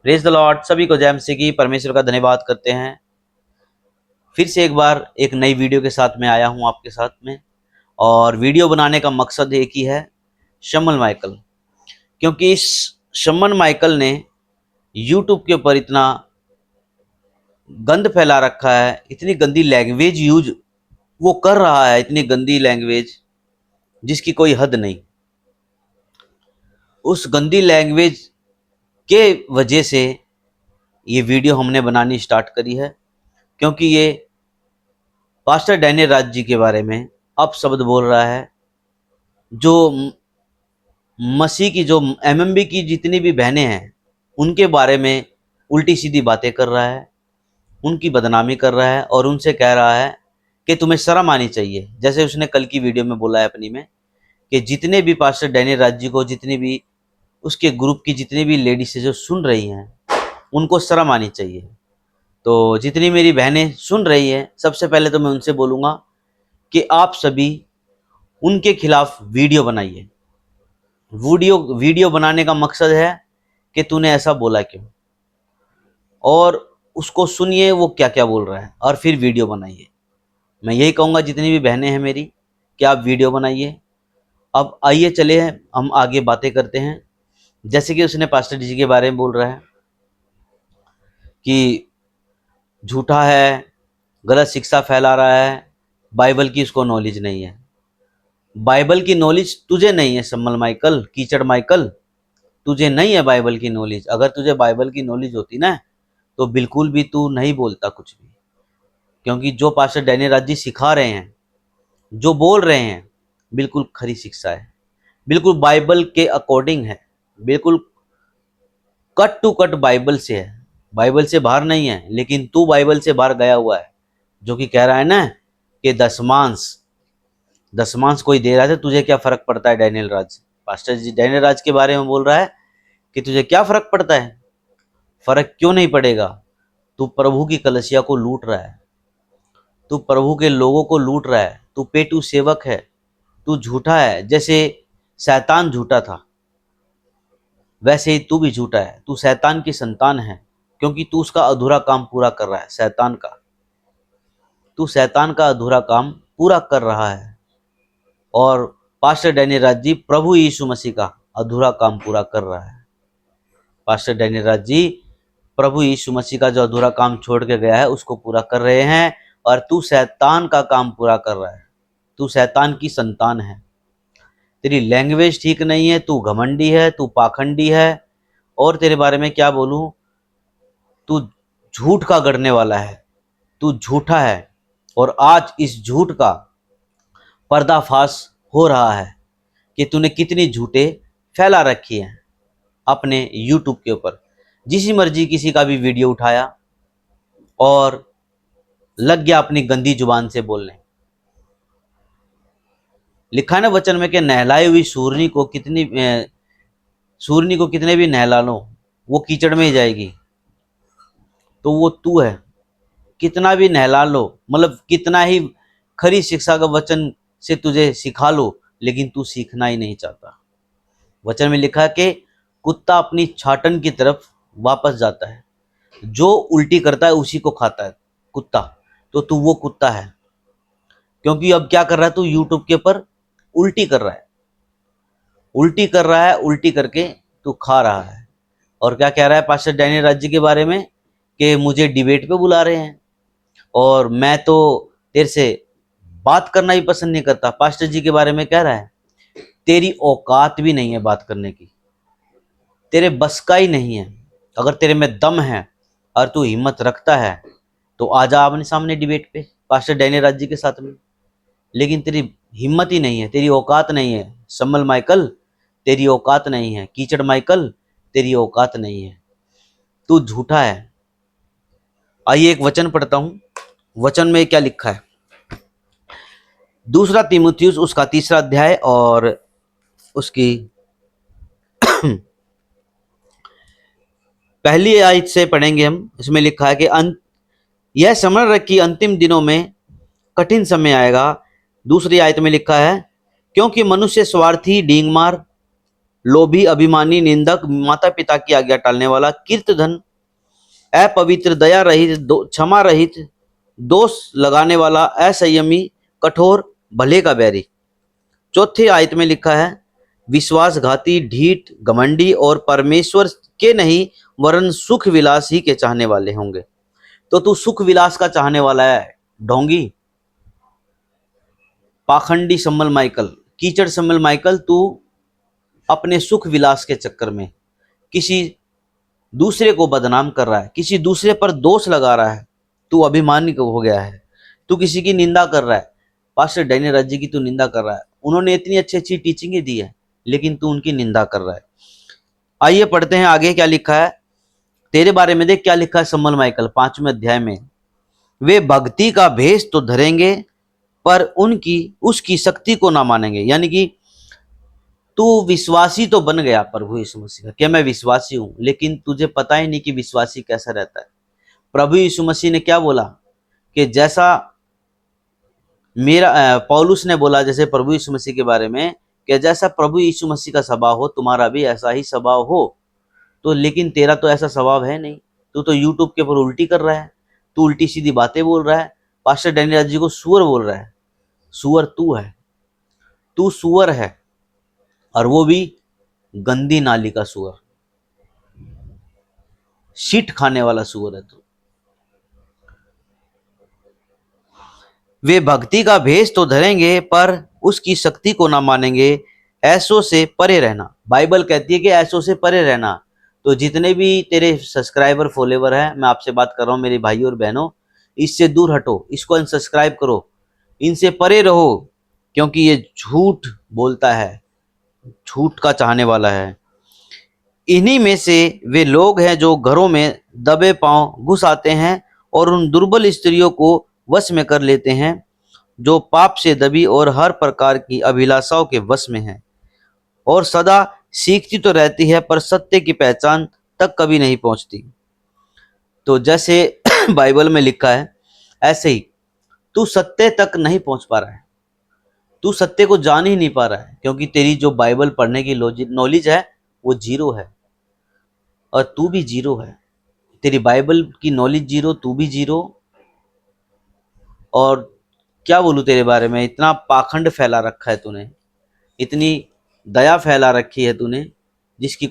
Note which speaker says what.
Speaker 1: Praise the Lord. सभी को जय मसीह की। परमेश्वर का धन्यवाद करते हैं। फिर से एक बार एक नई वीडियो के साथ में आया हूं आपके साथ में, और वीडियो बनाने का मकसद एक ही है, शम्मन माइकल। क्योंकि इस शम्मन माइकल ने यूट्यूब के ऊपर इतना गंद फैला रखा है, इतनी गंदी लैंग्वेज यूज वो कर रहा है, इतनी गंदी लैंग्वेज जिसकी कोई हद नहीं। उस गंदी लैंग्वेज के वजह से ये वीडियो हमने बनानी स्टार्ट करी है, क्योंकि ये पास्टर डैनियल राज जी के बारे में अपशब्द बोल रहा है, जो मसीह की, जो एमएमबी की जितनी भी बहनें हैं उनके बारे में उल्टी सीधी बातें कर रहा है, उनकी बदनामी कर रहा है, और उनसे कह रहा है कि तुम्हें शर्म आनी चाहिए। जैसे उसने कल की वीडियो में बोला है अपनी में कि जितने भी पास्टर डैनियल राज जी को, जितनी भी उसके ग्रुप की जितनी भी लेडीज जो सुन रही हैं, उनको शर्म आनी चाहिए। तो जितनी मेरी बहनें सुन रही हैं, सबसे पहले तो मैं उनसे बोलूँगा कि आप सभी उनके खिलाफ वीडियो बनाइए। वीडियो बनाने का मकसद है कि तूने ऐसा बोला क्यों, और उसको सुनिए वो क्या क्या बोल रहा है, और फिर वीडियो बनाइए। मैं यही कहूँगा जितनी भी बहनें हैं मेरी, कि आप वीडियो बनाइए। अब आइए चले हम आगे बातें करते हैं। जैसे कि उसने पास्टर जी के बारे में बोल रहा है कि झूठा है, गलत शिक्षा फैला रहा है, बाइबल की उसको नॉलेज नहीं है। बाइबल की नॉलेज तुझे नहीं है सम्मल माइकल, कीचड़ माइकल, तुझे नहीं है बाइबल की नॉलेज। अगर तुझे बाइबल की नॉलेज होती ना, तो बिल्कुल भी तू नहीं बोलता कुछ भी। क्योंकि जो पास्टर डैनियल राज जी सिखा रहे हैं, जो बोल रहे हैं, बिल्कुल खरी शिक्षा है, बिल्कुल बाइबल के अकॉर्डिंग है, बिल्कुल कट टू कट बाइबल से है, बाइबल से बाहर नहीं है। लेकिन तू बाइबल से बाहर गया हुआ है, जो कि कह रहा है ना कि दसमांश कोई दे रहा है, तुझे क्या फर्क पड़ता है। डैनियल राज, पास्टर जी डैनियल राज के बारे में बोल रहा है कि तुझे क्या फर्क पड़ता है। फर्क क्यों नहीं पड़ेगा? तू प्रभु की कलीसिया को लूट रहा है, तू प्रभु के लोगों को लूट रहा है, तू पेटू सेवक है, तू झूठा है। जैसे शैतान झूठा था, वैसे ही तू भी झूठा है। तू शैतान की संतान है, क्योंकि तू उसका अधूरा काम पूरा कर रहा है। तू शैतान का अधूरा काम पूरा कर रहा है, और पास्टर डैनियल राज जी प्रभु यीशु मसीह का अधूरा काम पूरा कर रहा है। पास्टर डैनियल राज जी प्रभु यीशु मसीह का जो अधूरा काम छोड़ के गया है, उसको पूरा कर रहे हैं, और तू शैतान का काम पूरा कर रहा है। तू शैतान की संतान है, तेरी लैंग्वेज ठीक नहीं है, तू घमंडी है, तू पाखंडी है, और तेरे बारे में क्या बोलूं, तू झूठ का गढ़ने वाला है, तू झूठा है। और आज इस झूठ का पर्दाफाश हो रहा है कि तूने कितनी झूठे फैला रखी हैं अपने यूट्यूब के ऊपर। जिसी मर्जी किसी का भी वीडियो उठाया और लग गया अपनी गंदी जुबान से बोलने। लिखा है ना वचन में कि नहलाई हुई सूरनी को कितने भी नहला लो, वो कीचड़ में ही जाएगी। तो वो तू है, कितना भी नहला लो, मतलब कितना ही खरी शिक्षा का वचन से तुझे सिखा लो, लेकिन तू सीखना ही नहीं चाहता। वचन में लिखा है कि कुत्ता अपनी छाटन की तरफ वापस जाता है, जो उल्टी करता है उसी को खाता है कुत्ता। तो तू वो कुत्ता है, क्योंकि अब क्या कर रहा है तू, यूट्यूब के ऊपर उल्टी कर रहा है, उल्टी करके तू खा रहा है। और क्या कह रहा है पास्टर डैनियल राज जी के बारे में कि मुझे डिबेट पे बुला रहे हैं, और मैं तो तेरे से बात करना ही पसंद नहीं करता। पास्टर जी के बारे में कह रहा है तेरी औकात भी नहीं है बात करने की, तेरे बस का ही नहीं है। अगर तेरे में दम है और तू हिम्मत रखता है तो आजा आमने सामने डिबेट पे पास्टर डैनियल राज जी के साथ में। लेकिन तेरी हिम्मत ही नहीं है, तेरी औकात नहीं है। सम्मल माइकल, तेरी औकात नहीं है। कीचड़ माइकल, तेरी औकात नहीं है, तू झूठा है। आइए एक वचन पढ़ता हूं, वचन में क्या लिखा है। दूसरा तीमुथियुस उसका 3रा अध्याय और उसकी पहली आयत से पढ़ेंगे हम। इसमें लिखा है कि यह समझ रख कि अंतिम दिनों में कठिन समय आएगा। दूसरी आयत में लिखा है क्योंकि मनुष्य स्वार्थी, डींगमार, लोभी, अभिमानी, निंदक, माता पिता की आज्ञा टालने वाला, कीर्तधन, अपवित्र, दया रहित, क्षमा रहित, दोष लगाने वाला, असंयमी, कठोर, भले का बैरी। चौथे आयत में लिखा है विश्वासघाती, ढीठ, घमंडी और परमेश्वर के नहीं वरन सुख विलास ही के चाहने वाले होंगे। तो तू सुख विलास का चाहने वाला है, ढोंगी, पाखंडी सम्मल माइकल, कीचड़ सम्मल माइकल, तू अपने सुख विलास के चक्कर में किसी दूसरे को बदनाम कर रहा है, किसी दूसरे पर दोष लगा रहा है, तू अभिमानी हो गया है, तू किसी की निंदा कर रहा है। पास्टर डैनियल राज जी की तू निंदा कर रहा है, उन्होंने इतनी अच्छी अच्छी टीचिंगें दी है, लेकिन तू उनकी निंदा कर रहा है। आइए पढ़ते हैं आगे क्या लिखा है तेरे बारे में। देख क्या लिखा है सम्मल माइकल 5वें अध्याय में। वे भक्ति का भेष तो धरेंगे पर उसकी शक्ति को ना मानेंगे। यानी कि तू विश्वासी तो बन गया प्रभु यीशु मसीह का, क्या मैं विश्वासी हूं, लेकिन तुझे पता ही नहीं कि विश्वासी कैसा रहता है। प्रभु यीशु मसीह ने क्या बोला कि जैसा पौलुस ने बोला जैसे प्रभु यीशु मसीह के बारे में कि जैसा प्रभु यीशु मसीह का स्वभाव हो तुम्हारा भी ऐसा ही स्वभाव हो। तो लेकिन तेरा तो ऐसा स्वभाव है नहीं, तू तो यूट्यूब के ऊपर उल्टी कर रहा है, तू उल्टी सीधी बातें बोल रहा है। पास्टर डैनियल जी को सुअर बोल रहा है। सुअर तू है, तू सुअर है, और वो भी गंदी नाली का सुअर, शीट खाने वाला सुअर है तू। वे भक्ति का भेष तो धरेंगे पर उसकी शक्ति को ना मानेंगे, ऐसों से परे रहना। बाइबल कहती है कि ऐसों से परे रहना। तो जितने भी तेरे सब्सक्राइबर फॉलोवर हैं, मैं आपसे बात कर रहा हूं मेरे भाई और बहनों, इससे दूर हटो, इसको अनसब्सक्राइब करो, इनसे परे रहो, क्योंकि ये झूठ बोलता है, झूठ का चाहने वाला है। इन्हीं में से वे लोग हैं जो घरों में दबे पांव घुस आते हैं और उन दुर्बल स्त्रियों को वश में कर लेते हैं जो पाप से दबी और हर प्रकार की अभिलाषाओं के वश में हैं, और सदा सीखती तो रहती है पर सत्य की पहचान तक कभी नहीं पहुंचती। तो जैसे बाइबल में लिखा है ऐसे ही तू सत्य तक नहीं पहुंच पा रहा है, तू सत्य को जान ही नहीं पा रहा है, क्योंकि तेरी जो बाइबल पढ़ने की नॉलेज है वो जीरो है, और तू भी जीरो है। तेरी बाइबल की नॉलेज जीरो, तू भी जीरो। और क्या बोलूं तेरे बारे में, इतना पाखंड फैला रखा है तूने, इतनी दया फैला रखी है तूने जिसकी